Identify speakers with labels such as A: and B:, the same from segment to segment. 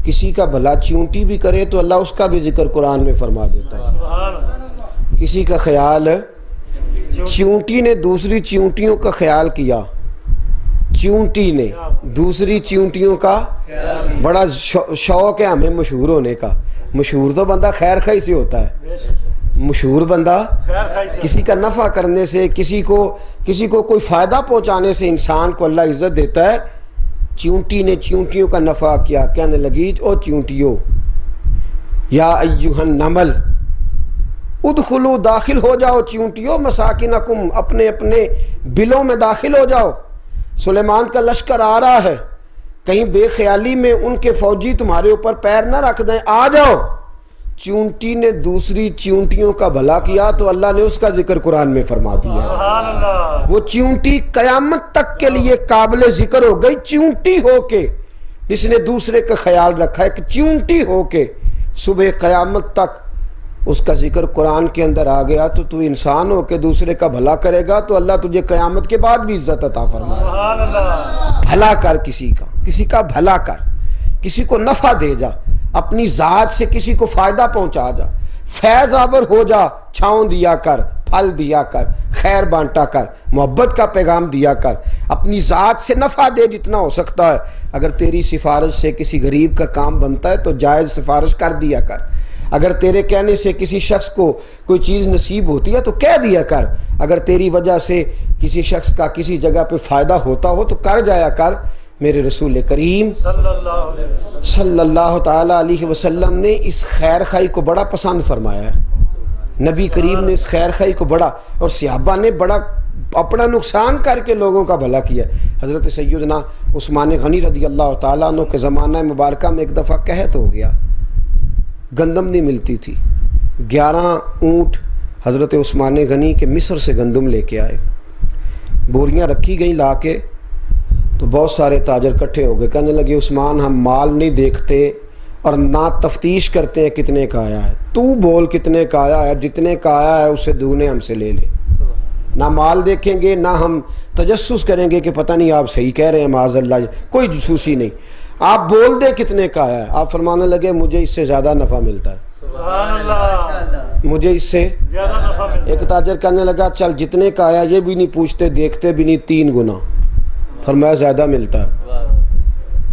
A: کسی کا بھلا چیونٹی بھی کرے تو اللہ اس کا بھی ذکر قرآن میں فرما دیتا ہے. کسی کا خیال چیونٹی نے دوسری چیونٹیوں کا خیال کیا، چیونٹی نے دوسری چیونٹیوں کا بڑا شوق ہے ہمیں مشہور ہونے کا. مشہور تو بندہ خیر خواہی سے ہوتا ہے. مشہور بندہ کسی کا نفع کرنے سے، کسی کو کوئی فائدہ پہنچانے سے انسان کو اللہ عزت دیتا ہے. چیونٹی نے چیونٹیوں کا نفع کیا، کہنے لگی او چیونٹیوں، یا ایھا النمل ادخلوا، داخل ہو جاؤ چیونٹیوں، مساکنکم، اپنے اپنے بلوں میں داخل ہو جاؤ. سلیمان کا لشکر آ رہا ہے، کہیں بے خیالی میں ان کے فوجی تمہارے اوپر پیر نہ رکھ دیں، آ جاؤ. چیونٹی نے دوسری چیونٹیوں کا بھلا کیا تو اللہ نے اس کا ذکر قرآن میں فرما دیا. وہ چیونٹی قیامت تک کے لیے قابل ذکر ہو گئی. چیونٹی ہو کے جس نے دوسرے کا خیال رکھا ہے، کہ چیونٹی ہو کے صبح قیامت تک اس کا ذکر قرآن کے اندر آ گیا، تو تو انسان ہو کے دوسرے کا بھلا کرے گا تو اللہ تجھے قیامت کے بعد بھی عزت عطا فرمائے. بھلا کر، کسی کا بھلا کر، کسی کو نفع دے جا، اپنی ذات سے کسی کو فائدہ پہنچا جا، فیض آور ہو جا، چھاؤں دیا کر، پھل دیا کر، خیر بانٹا کر، محبت کا پیغام دیا کر، اپنی ذات سے نفع دے جتنا ہو سکتا ہے. اگر تیری سفارش سے کسی غریب کا کام بنتا ہے تو جائز سفارش کر دیا کر. اگر تیرے کہنے سے کسی شخص کو کوئی چیز نصیب ہوتی ہے تو کہہ دیا کر. اگر تیری وجہ سے کسی شخص کا کسی جگہ پہ فائدہ ہوتا ہو تو کر جایا کر. میرے رسول کریم صلی اللہ تعالی علیہ وسلم نے اس خیر خواہی کو بڑا پسند فرمایا ہے. نبی کریم نے اس خیر خواہی کو بڑا، اور صحابہ نے بڑا اپنا نقصان کر کے لوگوں کا بھلا کیا. حضرت سیدنا عثمان غنی رضی اللہ تعالیٰ عنہ کے زمانہ مبارکہ میں ایک دفعہ قحط ہو گیا، گندم نہیں ملتی تھی. 11 اونٹ حضرت عثمان غنی کے مصر سے گندم لے کے آئے، بوریاں رکھی گئیں لا کے، تو بہت سارے تاجر کٹھے ہو گئے، کہنے لگے عثمان ہم مال نہیں دیکھتے اور نہ تفتیش کرتے ہیں کتنے کا آیا ہے، تو بول کتنے کا آیا ہے، جتنے کا آیا ہے اسے دوگنے ہم سے لے لے. نہ مال دیکھیں گے، نہ ہم تجسس کریں گے کہ پتہ نہیں آپ صحیح کہہ رہے ہیں، معاذ اللہ، کوئی جاسوسی نہیں، آپ بول دیں کتنے کا آیا ہے. آپ فرمانے لگے مجھے اس سے زیادہ نفع ملتا ہے، مجھے اس سے زیادہ نفع ملتا ہے. ایک تاجر کہنے لگا چل جتنے کا آیا یہ بھی نہیں پوچھتے دیکھتے بھی نہیں، 3 گنا. فرمایا زیادہ ملتا ہے.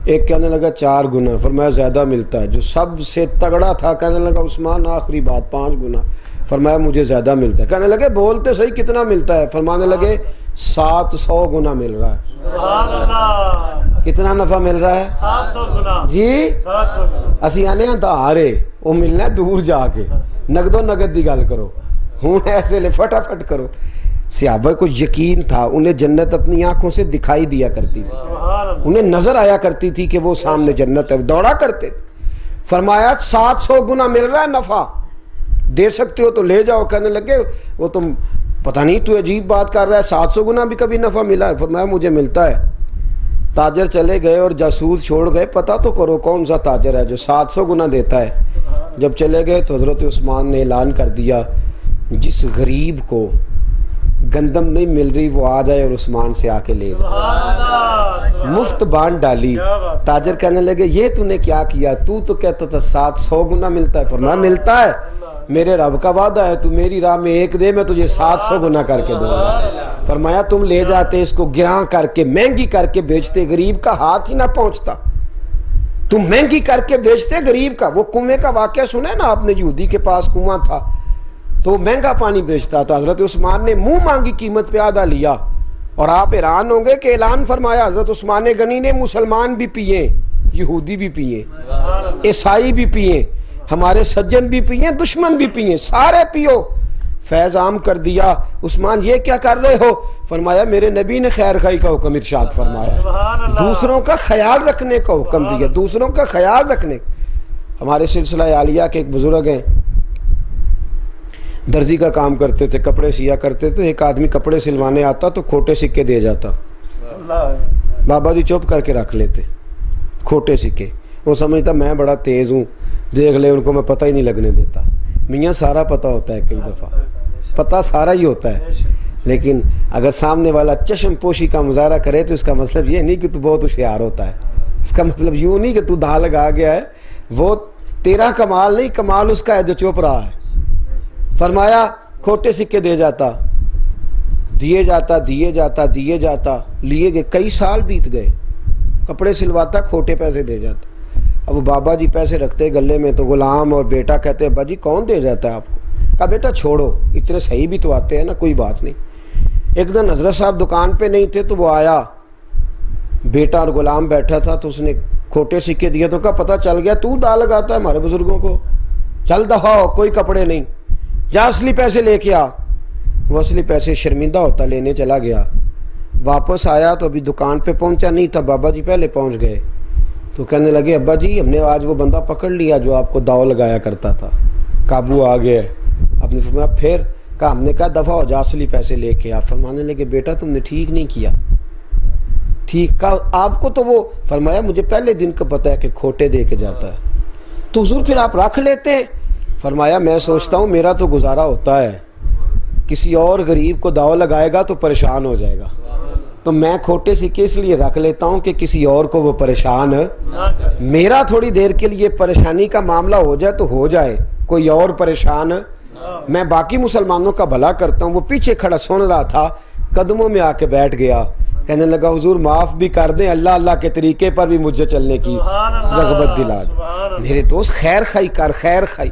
A: ایک کہنے لگا 4 گنا. فرمایا زیادہ ملتا ہے. جو سب سے تگڑا تھا کہنے لگا عثمان آخری بات 5 گنا. فرمایا مجھے زیادہ ملتا ہے. کہنے لگے بولتے صحیح کتنا ملتا ہے. فرمانے لگے 700 گنا مل رہا ہے. سبحان اللہ. کتنا نفع مل رہا ہے؟ 700 گنا. جی 700 گنا. اسی آنے ہیں دہارے وہ ملنا ہے دور جا کے، نقد و نقد دی گل کرو، ہوں ایسے لے فٹافٹ کرو. صحابہ کو یقین تھا، انہیں جنت اپنی آنکھوں سے دکھائی دیا کرتی تھی، انہیں نظر آیا کرتی تھی کہ وہ سامنے جنت ہے، دوڑا کرتے. فرمایا 700 گنا مل رہا ہے نفع، دے سکتے ہو تو لے جاؤ. کہنے لگے وہ تم پتہ نہیں تو عجیب بات کر رہا ہے، 700 گنا بھی کبھی نفع ملا ہے. فرمایا مجھے ملتا ہے. تاجر چلے گئے اور جاسوس چھوڑ گئے، پتہ تو کرو کون سا تاجر ہے جو 700 گنا دیتا ہے. جب چلے گئے تو حضرت عثمان نے اعلان کر دیا جس غریب کو گندم نہیں مل رہی وہ آ جائے اور عثمان سے آ کے لے جائے. مفت بانٹ ڈالی. تاجر کہنے لگے یہ تو نے کیا کیا، تو کہتا تھا 700 گنا ملتا ہے. فرمایا ملتا ہے، میرے رب کا وعدہ ہے، تو میری راہ میں 1 دے میں تجھے 700 گنا کر کے دوں گا. فرمایا تم لے جاتے اس کو گراں کر کے مہنگی کر کے بیچتے، غریب کا ہاتھ ہی نہ پہنچتا. تم مہنگی کر کے بیچتے غریب کا. وہ کنویں کا واقعہ سنے نا آپ نے، یہودی کے پاس کنواں تھا تو مہنگا پانی بیچتا تھا. حضرت عثمان نے منہ مانگی قیمت پہ آدھا لیا. اور آپ حیران ہوں گے کہ اعلان فرمایا حضرت عثمان غنی نے مسلمان بھی پیے، یہودی بھی پیے، عیسائی بھی پیے، ہمارے سجن بھی پیے، دشمن بھی پیے، سارے پیو. فیض عام کر دیا. عثمان یہ کیا کر رہے ہو؟ فرمایا میرے نبی نے خیر خواہی کا حکم ارشاد فرمایا، دوسروں کا خیال رکھنے کا حکم دیا، دوسروں کا خیال رکھنے. ہمارے سلسلہ عالیہ کے ایک بزرگ ہیں، درزی کا کام کرتے تھے، کپڑے سیا کرتے تھے. ایک آدمی کپڑے سلوانے آتا تو کھوٹے سکے دے جاتا، بابا جی چپ کر کے رکھ لیتے کھوٹے سکے. وہ سمجھتا میں بڑا تیز ہوں، دیکھ لے ان کو میں پتہ ہی نہیں لگنے دیتا. میاں سارا پتہ ہوتا ہے، کئی دفعہ پتہ سارا ہی ہوتا ہے، لیکن اگر سامنے والا چشم پوشی کا مظاہرہ کرے تو اس کا مطلب یہ نہیں کہ تو بہت ہوشیار ہوتا ہے. اس کا مطلب یوں نہیں کہ تو دھا لگا گیا ہے. وہ تیرا کمال نہیں، کمال اس کا ہے جو چپ رہا ہے۔ فرمایا کھوٹے سکے دے جاتا، دیے جاتا دیے جاتا دیے جاتا، لیے گئے، کئی سال بیت گئے، کپڑے سلواتا، کھوٹے پیسے دے جاتا۔ اب وہ بابا جی پیسے رکھتے گلے میں، تو غلام اور بیٹا کہتے ابا جی کون دے جاتا ہے آپ کو؟ کہا بیٹا چھوڑو، اتنے صحیح بھی تو آتے ہیں نا، کوئی بات نہیں۔ ایک دن حضرت صاحب دکان پہ نہیں تھے تو وہ آیا، بیٹا اور غلام بیٹھا تھا، تو اس نے کھوٹے سکے دیا، تو کہا پتہ چل گیا تو دا لگاتا ہے ہمارے بزرگوں کو، چل دفعہ ہو، کوئی کپڑے نہیں، جا اصلی پیسے لے کے آ۔ وہ اصلی پیسے شرمندہ ہوتا لینے چلا گیا، واپس آیا تو ابھی دکان پہ پہنچا نہیں تھا، بابا جی پہلے پہنچ گئے، تو کہنے لگے ابا جی ہم نے آج وہ بندہ پکڑ لیا جو آپ کو داؤ لگایا کرتا تھا، قابو آ گیا۔ آپ نے فرمایا پھر؟ کہا ہم نے کہا دفعہ ہو جا اصلی پیسے لے کے آ۔ فرمانے لگے بیٹا تم نے ٹھیک نہیں کیا۔ ٹھیک کہا آپ کو تو وہ، فرمایا مجھے پہلے دن کا پتہ ہے کہ کھوٹے دے کے جاتا ہے، تو حضور پھر آپ رکھ لیتے؟ فرمایا میں سوچتا ہوں میرا تو گزارا ہوتا ہے، کسی اور غریب کو داؤ لگائے گا تو پریشان ہو جائے گا، تو میں کھوٹے سکے اس لیے رکھ لیتا ہوں کہ کسی اور کو وہ پریشان، میرا تھوڑی دیر کے لیے پریشانی کا معاملہ ہو جائے تو ہو جائے، کوئی اور پریشان، میں باقی مسلمانوں کا بھلا کرتا ہوں۔ وہ پیچھے کھڑا سن رہا تھا، قدموں میں آ کے بیٹھ گیا، کہنے لگا حضور معاف بھی کر دیں، اللہ اللہ کے طریقے پر بھی مجھے چلنے کی رغبت دلا دیں۔ میرے دوست خیر خائی کر، خیر خائی۔